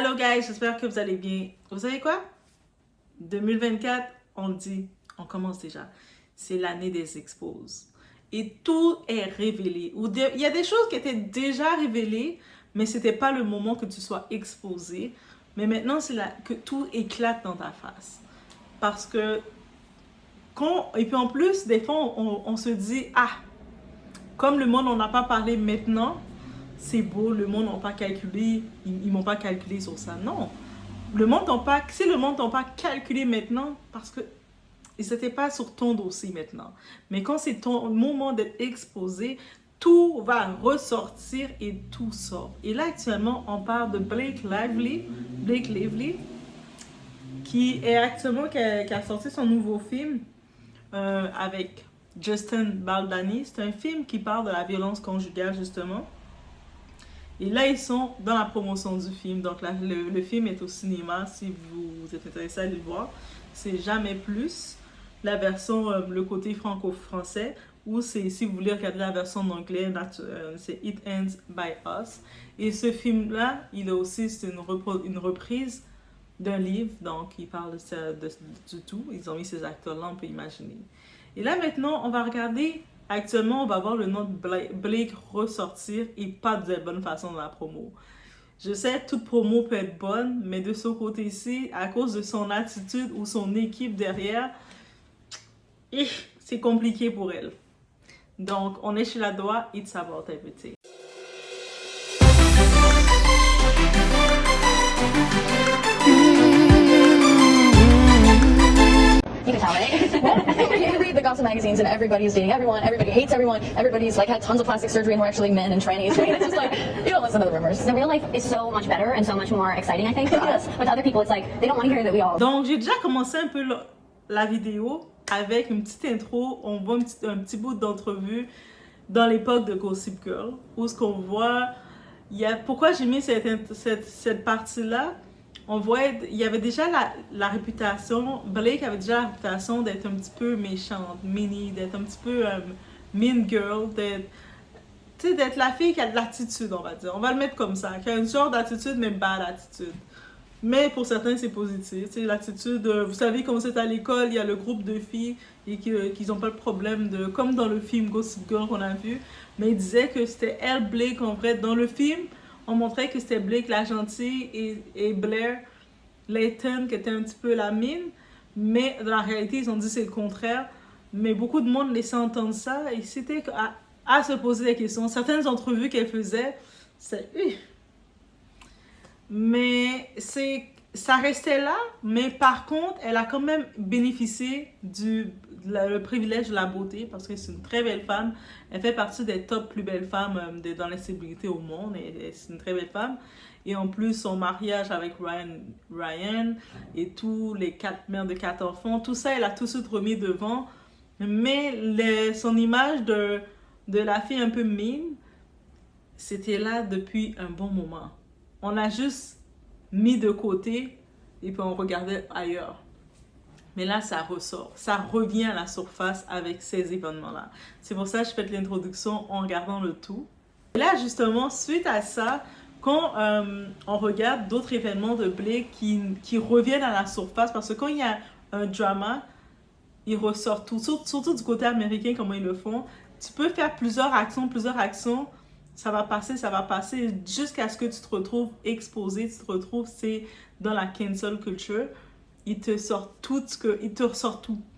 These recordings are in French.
Hello guys, j'espère que vous allez bien. Vous savez quoi? 2024, on le dit, on commence déjà. C'est l'année des exposes. Et tout est révélé. Il y a des choses qui étaient déjà révélées, mais c'était pas le moment que tu sois exposé. Mais maintenant, c'est là que tout éclate dans ta face. Parce que et puis en plus, des fois, on se dit, ah, comme le monde n'en a pas parlé maintenant, c'est beau, le monde n'a pas calculé, ils m'ont pas calculé sur ça. Non, si le monde n'a pas calculé maintenant, parce que ils n'étaient pas sur ton dossier maintenant. Mais quand c'est ton moment d'être exposé, tout va ressortir et tout sort. Et là, actuellement, on parle de Blake Lively, qui a sorti son nouveau film avec Justin Baldoni. C'est un film qui parle de la violence conjugale, justement. Et là, ils sont dans la promotion du film. Donc, le film est au cinéma. Si vous êtes intéressé à aller le voir, c'est Jamais plus. La version, le côté franco-français. Ou si vous voulez regarder la version en anglais, c'est It Ends by Us. Et ce film-là, il est aussi une reprise d'un livre. Donc, il parle du tout. Ils ont mis ces acteurs-là, on peut imaginer. Et là, maintenant, on va regarder. Actuellement, on va voir le nom de Blake ressortir et pas de la bonne façon dans la promo. Je sais, toute promo peut être bonne, mais de ce côté-ci, à cause de son attitude ou son équipe derrière, c'est compliqué pour elle. Donc, on est chez la doigt, it's about everything. You can tell, right? You read the gossip magazines and everybody's dating everyone, everybody hates everyone, everybody's like had tons of plastic surgery and we're actually men and trannies. I mean, it's just like, you don't listen to the rumors. The real life is so much better and so much more exciting, I think, for us. With other people, it's like, they don't want to hear that we all... Donc, j'ai déjà commencé un peu la vidéo avec une petite intro. On voit un petit bout d'entrevue dans l'époque de Gossip Girl, où ce qu'on voit, pourquoi j'ai mis cette partie-là, on voit, il y avait déjà la réputation, Blake avait déjà la réputation d'être un petit peu méchante, d'être un petit peu mean girl, d'être la fille qui a de l'attitude, on va dire. On va le mettre comme ça, qui a une sorte d'attitude, mais bad attitude. Mais pour certains, c'est positif. C'est l'attitude, vous savez, comme c'est à l'école, il y a le groupe de filles et qu'ils n'ont pas le problème de... Comme dans le film Gossip Girl qu'on a vu, mais il disait que c'était elle, Blake, en vrai. Dans le film, on montrait que c'était Blake la gentille et Blair Layton qui était un petit peu la mine. Mais dans la réalité, ils ont dit c'est le contraire. Mais beaucoup de monde laissait entendre ça et c'était à se poser des questions. Certaines entrevues qu'elle faisait, c'est... Mais ça restait là, mais par contre, elle a quand même bénéficié le privilège de la beauté parce que c'est une très belle femme. Elle fait partie des top plus belles femmes dans les célébrités au monde et c'est une très belle femme. Et en plus, son mariage avec Ryan et tous les 4 mères de 4 enfants, tout ça, elle a tout de suite remis devant. Mais son image de la fille un peu mine, c'était là depuis un bon moment. On a juste mis de côté et puis on regardait ailleurs. Mais là, ça ressort. Ça revient à la surface avec ces événements-là. C'est pour ça que je fais l'introduction en regardant le tout. Et là, justement, suite à ça, quand on regarde d'autres événements de Blake qui reviennent à la surface, parce que quand il y a un drama, il ressort tout. Surtout du côté américain, comment ils le font. Tu peux faire plusieurs actions, ça va passer jusqu'à ce que tu te retrouves exposé, c'est dans la cancel culture. Il te sort tout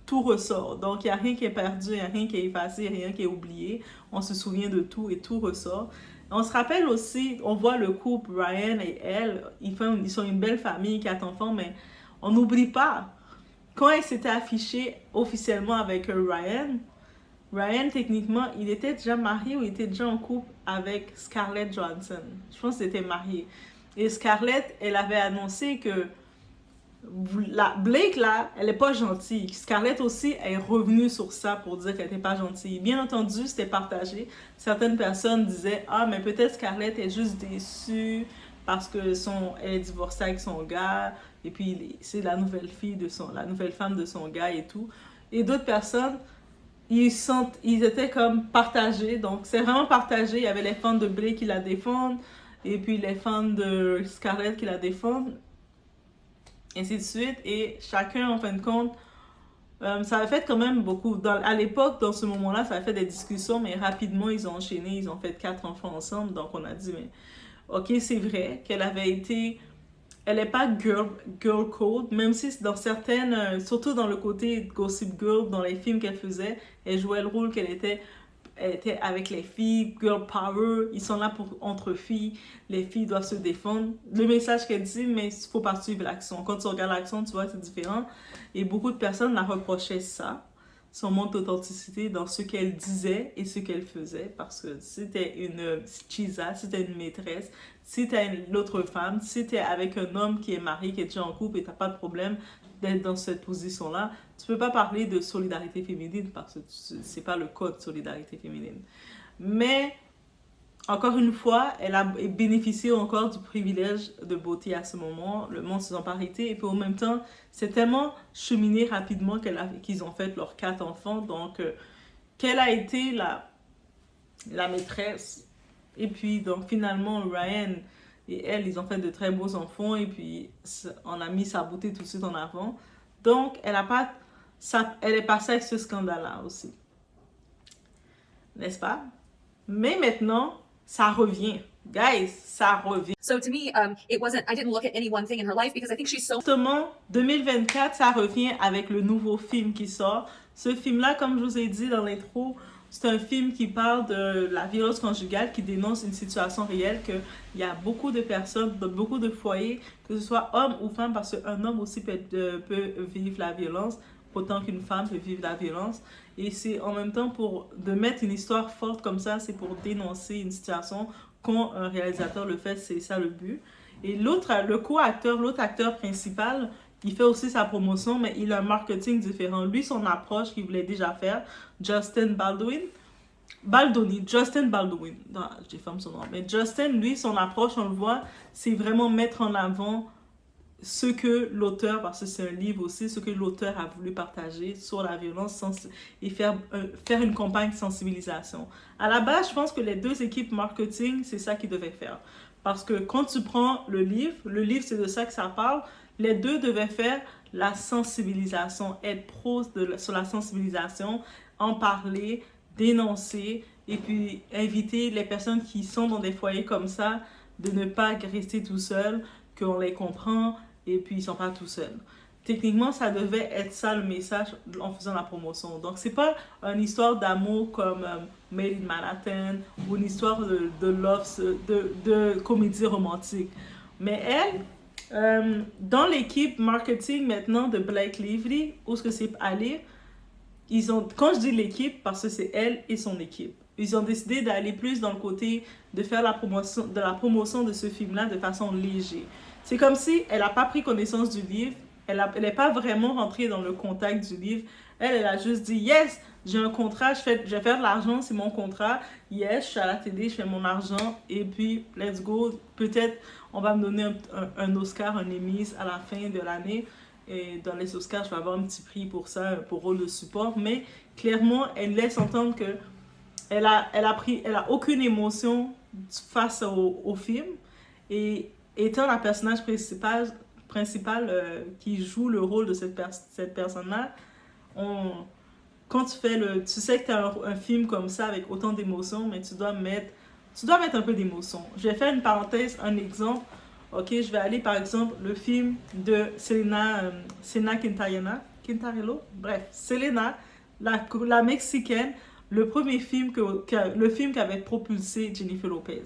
tout ressort. Donc, il n'y a rien qui est perdu, il n'y a rien qui est effacé, rien qui est oublié. On se souvient de tout et tout ressort. On se rappelle aussi, on voit le couple Ryan et elle, ils sont une belle famille, 4 enfants, mais on n'oublie pas, quand elle s'était affichée officiellement avec Ryan, techniquement, il était déjà marié ou il était déjà en couple avec Scarlett Johansson. Je pense qu'il était marié. Et Scarlett, elle avait annoncé que Blake, là, elle n'est pas gentille. Scarlett aussi est revenue sur ça pour dire qu'elle n'était pas gentille. Bien entendu, c'était partagé. Certaines personnes disaient « Ah, mais peut-être Scarlett est juste déçue parce que elle est divorcée avec son gars et puis c'est la nouvelle femme de son gars et tout. » Et d'autres personnes... Ils étaient comme partagés, donc c'est vraiment partagé. Il y avait les fans de Blake qui la défendent, et puis les fans de Scarlett qui la défendent, ainsi de suite. Et chacun, en fin de compte, ça a fait quand même beaucoup. À l'époque, dans ce moment-là, ça a fait des discussions, mais rapidement, ils ont enchaîné, ils ont fait 4 enfants ensemble. Donc, on a dit, mais ok, c'est vrai qu'elle avait été... Elle n'est pas girl code, même si dans certaines, surtout dans le côté Gossip Girl, dans les films qu'elle faisait, elle jouait le rôle qu'elle était avec les filles, girl power, ils sont là pour entre filles, les filles doivent se défendre. Le message qu'elle dit, mais il faut pas suivre l'action. Quand tu regardes l'action, tu vois, c'est différent. Et beaucoup de personnes la reprochaient ça, son manque d'authenticité dans ce qu'elle disait et ce qu'elle faisait, parce que si t'es une chisa, si t'es une maîtresse, si t'es une autre femme, si t'es avec un homme qui est marié, qui est déjà en couple et t'as pas de problème d'être dans cette position-là, tu peux pas parler de solidarité féminine parce que c'est pas le code solidarité féminine. Mais encore une fois, elle a bénéficié encore du privilège de beauté à ce moment, le monde sans parité, et puis en même temps, c'est tellement cheminé rapidement qu'ils ont fait leurs 4 enfants, donc quelle a été la maîtresse. Et puis donc finalement, Ryan et elle, ils ont fait de très beaux enfants, et puis on a mis sa beauté tout de suite en avant. Donc elle est passée avec ce scandale-là aussi. N'est-ce pas? Mais maintenant, ça revient. Guys, ça revient. So to me, I didn't look at any one thing in her life because I think she's so... Justement, 2024, ça revient avec le nouveau film qui sort. Ce film-là, comme je vous ai dit dans l'intro, c'est un film qui parle de la violence conjugale, qui dénonce une situation réelle, qu'il y a beaucoup de personnes, dans beaucoup de foyers, que ce soit homme ou femme, parce qu'un homme aussi peut vivre la violence, autant qu'une femme peut vivre la violence. Et c'est en même temps de mettre une histoire forte comme ça, c'est pour dénoncer une situation. Quand un réalisateur le fait, c'est ça le but. Et l'autre acteur principal, il fait aussi sa promotion, mais il a un marketing différent. Lui, son approche qu'il voulait déjà faire, Justin Baldoni, non, j'ai fermé son nom. Mais Justin, lui, son approche, on le voit, c'est vraiment mettre en avant ce que l'auteur, parce que c'est un livre aussi, ce que l'auteur a voulu partager sur la violence et faire une campagne de sensibilisation. À la base, je pense que les 2 équipes marketing, c'est ça qu'ils devaient faire. Parce que quand tu prends le livre, c'est de ça que ça parle, les 2 devaient faire la sensibilisation, être pro sur la sensibilisation, en parler, dénoncer, et puis inviter les personnes qui sont dans des foyers comme ça, de ne pas rester tout seuls, qu'on les comprend, et puis ils sont pas tout seuls. Techniquement, ça devait être ça le message en faisant la promotion. Donc, c'est pas une histoire d'amour comme Made in Manhattan ou une histoire de love, de comédie romantique. Mais elle, dans l'équipe marketing maintenant de Blake Lively, où est-ce que c'est allé, quand je dis l'équipe, parce que c'est elle et son équipe, ils ont décidé d'aller plus dans le côté de faire la promotion de ce film-là de façon légère. C'est comme si elle n'a pas pris connaissance du livre, elle n'est pas vraiment rentrée dans le contact du livre. Elle a juste dit, yes, j'ai un contrat, je vais faire de l'argent, c'est mon contrat. Yes, je suis à la télé, je fais mon argent, et puis, let's go. Peut-être, on va me donner un Oscar, un Emmy à la fin de l'année. Et dans les Oscars, je vais avoir un petit prix pour ça, pour rôle de support. Mais clairement, elle laisse entendre que elle a aucune émotion face au film. Et étant la personnage principale qui joue le rôle de cette personne-là, quand tu sais que tu as un film comme ça avec autant d'émotions, mais tu dois mettre un peu d'émotion. Je vais faire une parenthèse, un exemple. Ok, je vais aller par exemple le film de Selena Quintanilla, bref, Selena, la Mexicaine, le premier film le film qu'avait propulsé Jennifer Lopez.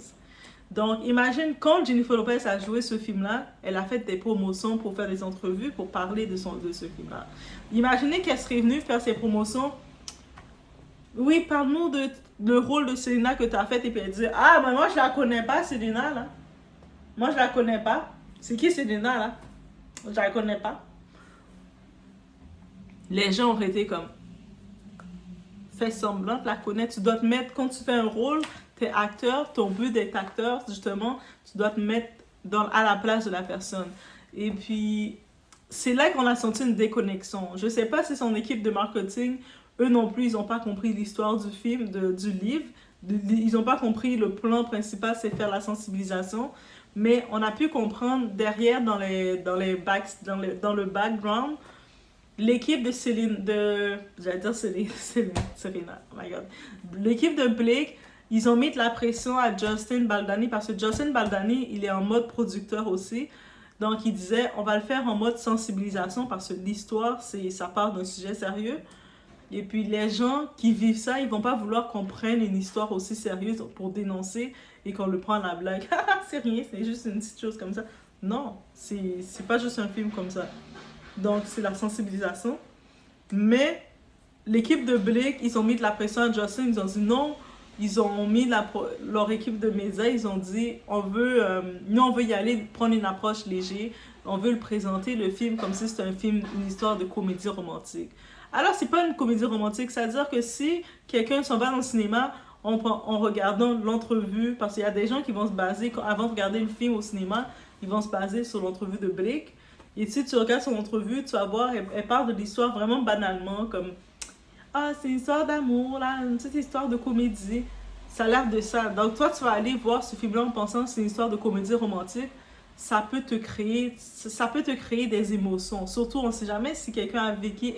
Donc, imagine, quand Jennifer Lopez a joué ce film-là, elle a fait des promotions pour faire des entrevues, pour parler de ce film-là. Imaginez qu'elle serait venue faire ses promotions. Oui, parle-nous de le rôle de Selena que tu as fait, et puis elle dit, ah, mais moi, je la connais pas, Selena, là. Moi, je la connais pas. C'est qui Selena, là? Je la connais pas. Les gens auraient été comme, fais semblant de la connaître. Tu dois te mettre, quand tu fais un rôle, t'es acteur, ton but d'être acteur, justement, tu dois te mettre à la place de la personne. Et puis, c'est là qu'on a senti une déconnexion. Je sais pas si son équipe de marketing, eux non plus, ils n'ont pas compris l'histoire du film, du livre, ils n'ont pas compris le plan principal, c'est faire la sensibilisation. Mais on a pu comprendre derrière, dans le background, l'équipe de j'allais dire Serena, oh my god. L'équipe de Blake, ils ont mis de la pression à Justin Baldoni parce que Justin Baldoni, il est en mode producteur aussi. Donc, il disait, on va le faire en mode sensibilisation parce que l'histoire, ça part d'un sujet sérieux. Et puis, les gens qui vivent ça, ils vont pas vouloir qu'on prenne une histoire aussi sérieuse pour dénoncer et qu'on le prend à la blague. C'est rien, c'est juste une petite chose comme ça. Non, c'est pas juste un film comme ça. Donc, c'est la sensibilisation. Mais l'équipe de Blake, ils ont mis de la pression à Justin. Ils ont dit non. Ils ont mis leur équipe de médias. Ils ont dit, nous, on veut y aller, prendre une approche légère. On veut le présenter, le film, comme si c'était une histoire de comédie romantique. Alors, c'est pas une comédie romantique. C'est-à-dire que si quelqu'un s'en va dans le cinéma en regardant l'entrevue, parce qu'il y a des gens qui vont se baser, avant de regarder le film au cinéma, ils vont se baser sur l'entrevue de Blake. Et si tu regardes son entrevue, tu vas voir, elle parle de l'histoire vraiment banalement, comme « Ah, c'est une histoire d'amour, là, une petite histoire de comédie. » Ça a l'air de ça. Donc toi, tu vas aller voir ce film-là en pensant que c'est une histoire de comédie romantique. Ça peut te créer des émotions. Surtout, on ne sait jamais si quelqu'un a vécu,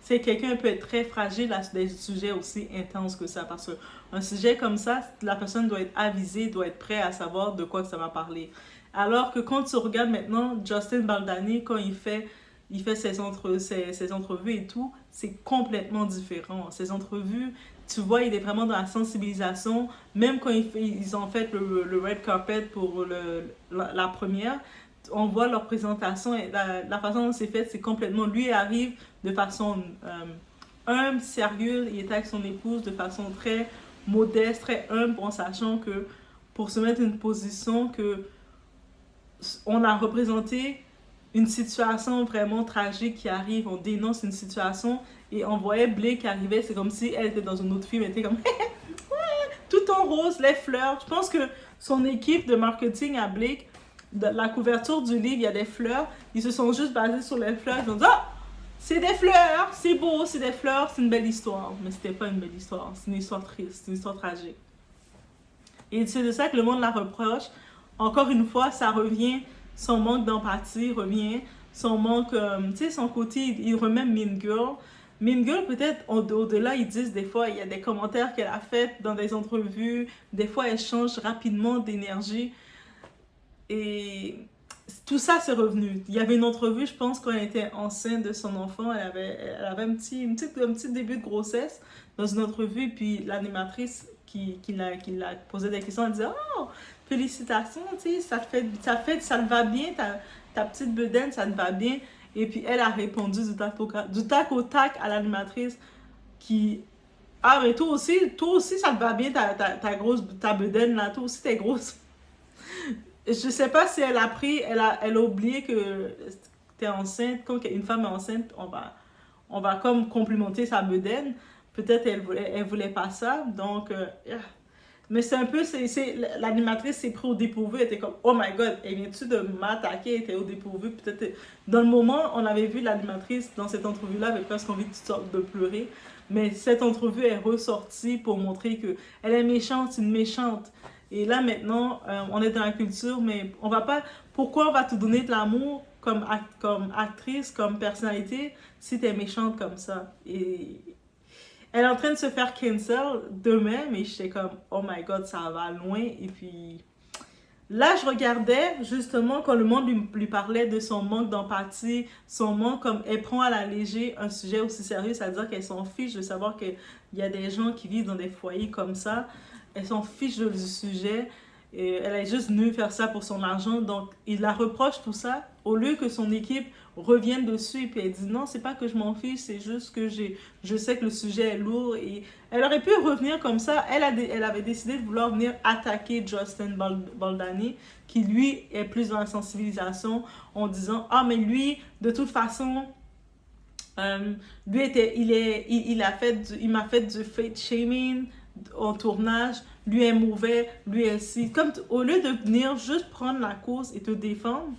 si quelqu'un peut être très fragile à des sujets aussi intenses que ça. Parce qu'un sujet comme ça, la personne doit être avisée, doit être prête à savoir de quoi que ça va parler. Alors que quand tu regardes maintenant Justin Baldoni, quand il fait ses entrevues et tout, c'est complètement différent. Ses entrevues, tu vois, il est vraiment dans la sensibilisation. Même quand ils ont fait le red carpet pour la première, on voit leur présentation et la façon dont c'est fait, c'est complètement... Lui, il arrive de façon humble, sérieux. Il était avec son épouse de façon très modeste, très humble, en sachant que pour se mettre une position que on a représenté une situation vraiment tragique qui arrive, on dénonce une situation et on voyait Blake qui arrivait, c'est comme si elle était dans un autre film, elle était comme tout en rose, les fleurs. Je pense que son équipe de marketing à Blake, de la couverture du livre, il y a des fleurs, ils se sont juste basés sur les fleurs, ils ont dit « Ah, c'est des fleurs, c'est beau, c'est des fleurs, c'est une belle histoire. » Mais c'était pas une belle histoire, c'est une histoire triste, c'est une histoire tragique. Et c'est de ça que le monde la reproche. Encore une fois, ça revient, son manque d'empathie revient, son manque, tu sais, son côté, il remet Mean Girl. Mean Girl, peut-être, au-delà, ils disent des fois, il y a des commentaires qu'elle a faits dans des entrevues, des fois, elle change rapidement d'énergie. Et tout ça, c'est revenu. Il y avait une entrevue, je pense, quand elle était enceinte de son enfant, elle avait un petit début de grossesse dans une entrevue, puis l'animatrice qui l'a posé des questions, elle disait « Oh, félicitations, tu sais, ça te va bien, ta petite bedaine, ça te va bien. » Et puis elle a répondu du tac au tac à l'animatrice qui « Ah, mais toi aussi, ça te va bien, ta bedaine là, toi aussi t'es grosse. » Je sais pas si elle a oublié que t'es enceinte. Quand une femme est enceinte, on va comme complimenter sa bedaine. Peut-être elle voulait pas ça. Donc, mais c'est un peu, l'animatrice s'est pris au dépourvu. Elle était comme, oh my god, elle vient-tu de m'attaquer? Elle était au dépourvu. Peut-être, dans le moment, on avait vu l'animatrice dans cette entrevue-là, avec presque envie de pleurer. Mais cette entrevue est ressortie pour montrer qu'elle est méchante, c'est une méchante. Et là, maintenant, on est dans la culture, mais on va pas... Pourquoi on va te donner de l'amour comme actrice, comme personnalité, si t'es méchante comme ça? Et elle est en train de se faire cancel demain, mais j'étais comme, oh my god, ça va loin. Et puis, là, je regardais, justement, quand le monde lui parlait de son manque d'empathie, son manque, comme elle prend à la légère un sujet aussi sérieux, c'est-à-dire qu'elle s'en fiche de savoir qu'il y a des gens qui vivent dans des foyers comme ça. Elle s'en fiche du sujet. Et elle est juste venue faire ça pour son argent. Donc, il la reproche tout ça. Au lieu que son équipe revienne dessus et puis elle dit non, c'est pas que je m'en fiche, c'est juste que je sais que le sujet est lourd. Et elle aurait pu revenir comme ça. Elle avait décidé de vouloir venir attaquer Justin Baldoni, qui lui est plus dans la sensibilisation, en disant ah, mais lui, de toute façon. Lui il m'a fait du fate shaming en tournage, lui est mauvais, lui est si. Comme au lieu de venir juste prendre la cause et te défendre,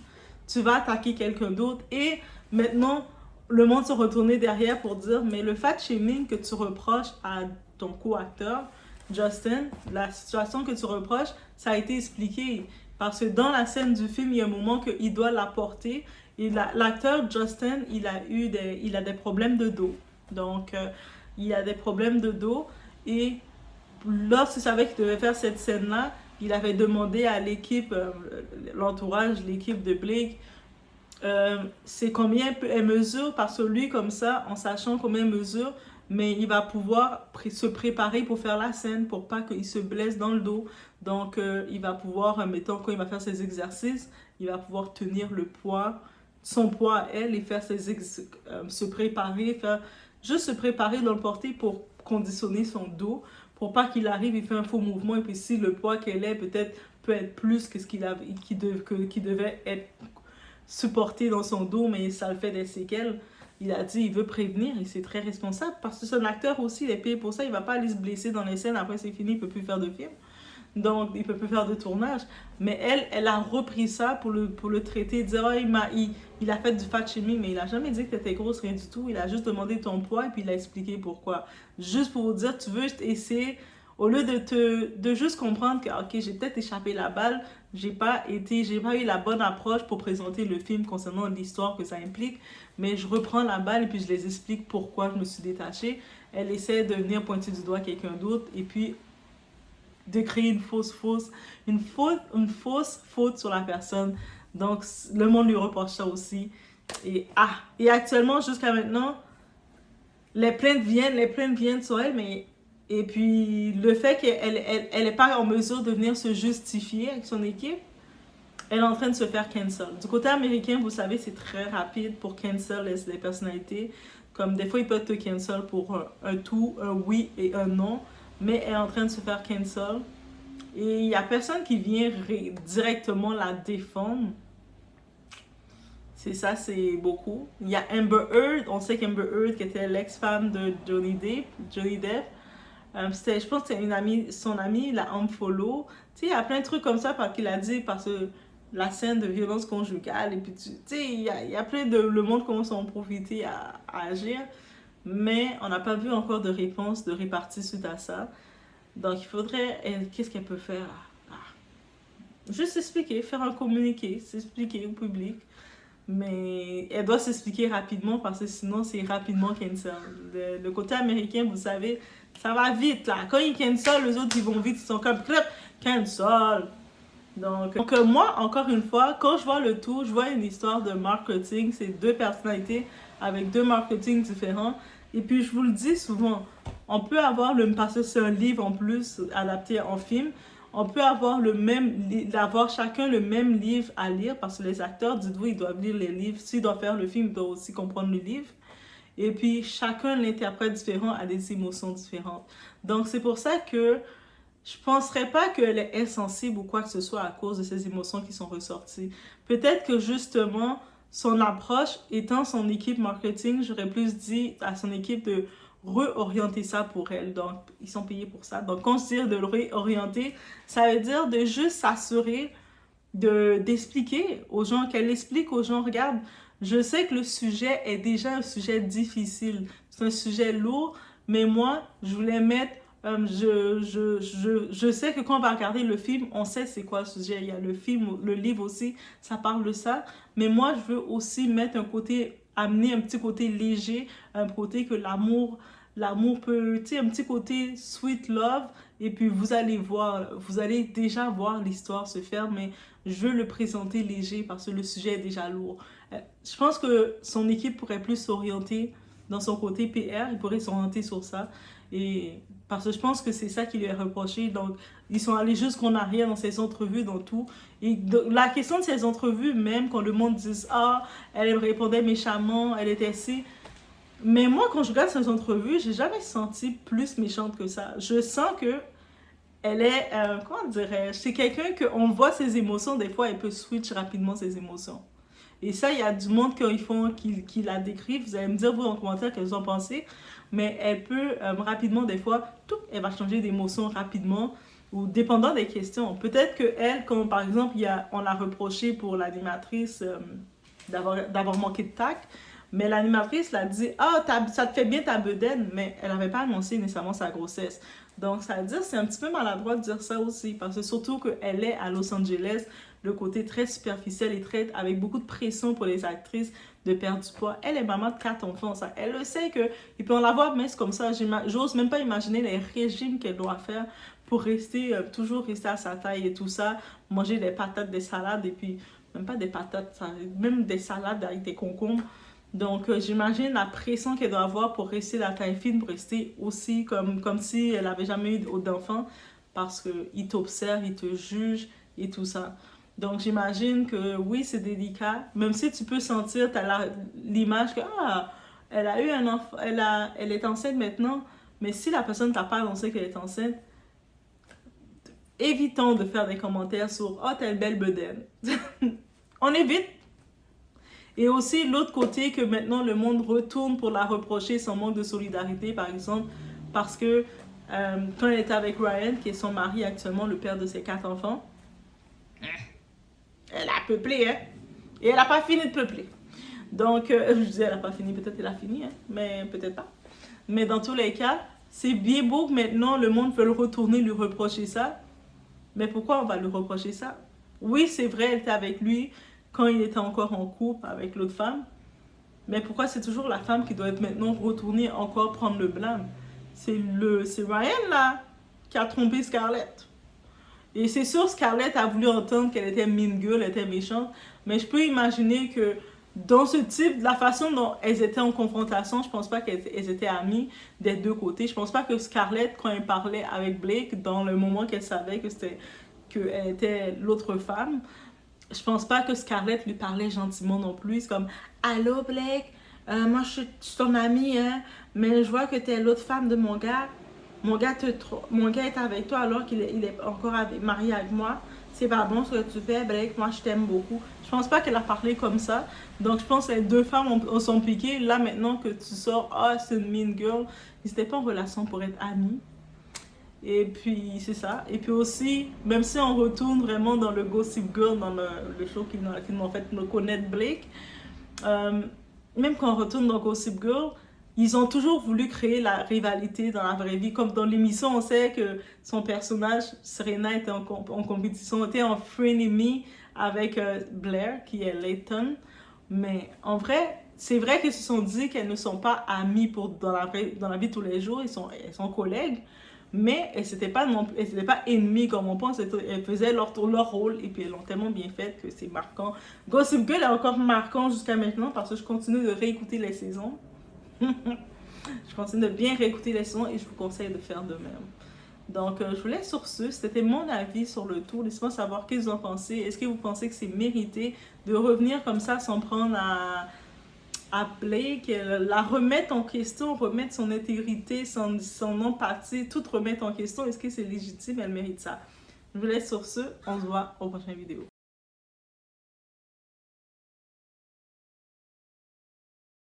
tu vas attaquer quelqu'un d'autre et maintenant le monde se retourner derrière pour dire mais le fat shaming que tu reproches à ton co-acteur, Justin, la situation que tu reproches, ça a été expliqué. Parce que dans la scène du film, il y a un moment qu'il doit la porter. Et l'acteur Justin, il a des problèmes de dos. Donc, il a des problèmes de dos. Et lorsqu'il savait qu'il devait faire cette scène-là, il avait demandé à l'équipe, l'entourage, l'équipe de Blake, c'est combien elle mesure, parce que lui, comme ça, en sachant combien elle mesure, mais il va pouvoir se préparer pour faire la scène, pour pas qu'il se blesse dans le dos. Donc, il va pouvoir, mettons, quand il va faire ses exercices, il va pouvoir tenir le poids, son poids à elle, et faire se préparer, juste se préparer dans le porter pour conditionner son dos, pour pas qu'il arrive, il fait un faux mouvement, et puis si le poids qu'elle est, peut-être, peut être plus que ce qu'il devait être supporté dans son dos, mais ça le fait des séquelles. Il a dit, il veut prévenir, et c'est très responsable, parce que c'est un acteur aussi, il est payé pour ça, il va pas aller se blesser dans les scènes, après c'est fini, il peut plus faire de film. Donc, il peut plus faire de tournage. Mais elle a repris ça pour le traiter, dire, oh, il a fait du fat shaming, mais il a jamais dit que t'étais grosse, rien du tout. Il a juste demandé ton poids, et puis il a expliqué pourquoi. Juste pour vous dire, tu veux essayer, au lieu de juste comprendre que, ok, j'ai peut-être échappé la balle, j'ai pas eu la bonne approche pour présenter le film concernant l'histoire que ça implique, mais je reprends la balle et puis je les explique pourquoi je me suis détachée. Elle essaie de venir pointer du doigt quelqu'un d'autre, et puis de créer une fausse faute sur la personne. Donc, le monde lui reproche ça aussi. Et actuellement, jusqu'à maintenant, les plaintes viennent sur elle, mais et puis le fait qu'elle n'est pas en mesure de venir se justifier avec son équipe, elle est en train de se faire cancel. Du côté américain, vous savez, c'est très rapide pour cancel les personnalités. Comme des fois, ils peuvent te cancel pour un tout, un oui et un non, mais elle est en train de se faire cancel. Et il n'y a personne qui vient directement la défendre. C'est ça, c'est beaucoup. Il y a Amber Heard, on sait qu'Amber Heard, qui était l'ex-femme de Johnny Depp, je pense que c'est son amie, la unfollow. Tu sais, il y a plein de trucs comme ça qu'il a dit, parce que la scène de violence conjugale, et puis tu sais, il y a plein de... Le monde commence à en profiter, à agir, mais on n'a pas vu encore de réponse, de répartie suite à ça. Donc, il faudrait... Qu'est-ce qu'elle peut faire? Juste s'expliquer, faire un communiqué, s'expliquer au public. Mais elle doit s'expliquer rapidement, parce que sinon, c'est rapidement cancel. Le côté américain, vous savez, ça va vite, là. Quand ils cancel, les autres, ils vont vite, ils sont comme cancel. Donc, moi, encore une fois, quand je vois le tout, je vois une histoire de marketing. C'est deux personnalités avec deux marketing différents. Et puis, je vous le dis souvent, on peut avoir parce que c'est un livre en plus adapté en film, on peut avoir chacun le même livre à lire, parce que les acteurs, dites-vous, ils doivent lire les livres. S'ils doivent faire le film, ils doivent aussi comprendre le livre. Et puis, chacun l'interprète différent, a des émotions différentes. Donc, c'est pour ça que je ne penserais pas qu'elle est insensible ou quoi que ce soit à cause de ces émotions qui sont ressorties. Peut-être que justement, son approche, étant son équipe marketing, j'aurais plus dit à son équipe de réorienter ça pour elle. Donc, ils sont payés pour ça. Donc, quand je dis de le réorienter, ça veut dire de juste s'assurer d'expliquer aux gens, qu'elle explique aux gens, regarde, je sais que le sujet est déjà un sujet difficile, c'est un sujet lourd, mais moi, je voulais mettre, je sais que quand on va regarder le film, on sait c'est quoi le sujet. Il y a le film, le livre aussi, ça parle de ça, mais moi, je veux aussi mettre amener un petit côté léger, un côté que l'amour peut, tu sais, un petit côté sweet love, et puis vous allez déjà voir l'histoire se faire, mais je veux le présenter léger parce que le sujet est déjà lourd. Je pense que son équipe pourrait plus s'orienter dans son côté PR, il pourrait s'orienter sur ça, et parce que je pense que c'est ça qui lui est reproché. Donc, ils sont allés jusqu'en arrière dans ses entrevues, dans tout. Et la question de ces entrevues, même quand le monde dit « Ah, elle répondait méchamment, elle était si... » Mais moi, quand je regarde ces entrevues, j'ai jamais senti plus méchante que ça. Je sens que elle est, comment dirais-je, c'est quelqu'un qu'on voit ses émotions, des fois, elle peut switch rapidement ses émotions. Et ça, il y a du monde qui la décrit. Vous allez me dire, vous, en commentaire, que vous en pensez. Mais elle peut rapidement, des fois, elle va changer d'émotion rapidement, ou dépendant des questions. Peut-être qu'elle, comme par exemple, on l'a reproché pour l'animatrice d'avoir manqué de tact. Mais l'animatrice l'a dit, ah, ça te fait bien ta bedaine, mais elle n'avait pas annoncé nécessairement sa grossesse. Donc, ça veut dire, c'est un petit peu maladroit de dire ça aussi, parce que surtout qu'elle est à Los Angeles, le côté très superficiel et très, avec beaucoup de pression pour les actrices de perdre du poids. Elle est maman de 4 enfants, ça. Elle le sait qu'il peut en avoir mince comme ça. J'ose même pas imaginer les régimes qu'elle doit faire pour rester, toujours rester à sa taille et tout ça, manger des patates, des salades, et puis, même pas des patates, même des salades avec des concombres. Donc, j'imagine la pression qu'elle doit avoir pour rester la taille fine, pour rester aussi comme si elle n'avait jamais eu d'enfant, parce qu'ils t'observent, ils te jugent et tout ça. Donc, j'imagine que oui, c'est délicat, même si tu peux sentir, tu as l'image que, elle a eu un enfant, elle est enceinte maintenant, mais si la personne t'a pas annoncé qu'elle est enceinte, évitons de faire des commentaires sur « Oh, t'as une belle bedaine ». On évite. Et aussi, l'autre côté, que maintenant le monde retourne pour la reprocher son manque de solidarité, par exemple, parce que quand elle était avec Ryan, qui est son mari actuellement, le père de ses 4 enfants, elle a peuplé, hein? Et elle n'a pas fini de peupler. Donc, je disais, elle n'a pas fini, peut-être elle a fini, hein? Mais peut-être pas. Mais dans tous les cas, c'est bien beau que maintenant le monde veut le retourner, lui reprocher ça. Mais pourquoi on va lui reprocher ça? Oui, c'est vrai, elle était avec lui quand il était encore en couple avec l'autre femme. Mais pourquoi c'est toujours la femme qui doit être maintenant retournée encore prendre le blâme? C'est Ryan, là, qui a trompé Scarlett. Et c'est sûr, Scarlett a voulu entendre qu'elle était mean girl, elle était méchante. Mais je peux imaginer que dans ce type, la façon dont elles étaient en confrontation, je pense pas qu'elles étaient amies des deux côtés. Je pense pas que Scarlett, quand elle parlait avec Blake, dans le moment qu'elle savait qu'elle était l'autre femme, je pense pas que Scarlett lui parlait gentiment non plus. C'est comme « Allô Blake, moi je suis ton amie, hein, mais je vois que t'es l'autre femme de mon gars. Mon gars est avec toi alors qu'il est encore marié avec moi. C'est pas bon ce que tu fais, Blake, moi je t'aime beaucoup. » Je pense pas qu'elle a parlé comme ça. Donc je pense que les deux femmes sont piquées. Là maintenant que tu sors, c'est une mean girl. Ils n'étaient pas en relation pour être amis. Et puis c'est ça. Et puis aussi, même si on retourne vraiment dans le Gossip Girl, dans le show qui nous fait connaître Blake, même quand on retourne dans Gossip Girl, ils ont toujours voulu créer la rivalité dans la vraie vie. Comme dans l'émission, on sait que son personnage, Serena, était en compétition, était en frenemy avec Blair, qui est Layton. Mais en vrai, c'est vrai qu'ils se sont dit qu'elles ne sont pas amies dans la vie de tous les jours. Elles sont collègues. Mais elles n'étaient pas ennemies comme on pense. Elles faisaient leur rôle et puis elles l'ont tellement bien fait que c'est marquant. Gossip Girl est encore marquant jusqu'à maintenant parce que je continue de réécouter les saisons. Je continue de bien réécouter les saisons et je vous conseille de faire de même. Donc, je vous laisse sur ce. C'était mon avis sur le tour. Laissez-moi savoir ce que vous en pensez. Est-ce que vous pensez que c'est mérité de revenir comme ça sans prendre à Blake, la remettre en question, remettre son intégrité, son empathie, tout remettre en question? Est-ce que c'est légitime? Elle mérite ça. Je vous laisse sur ce. On se voit aux prochaines vidéos.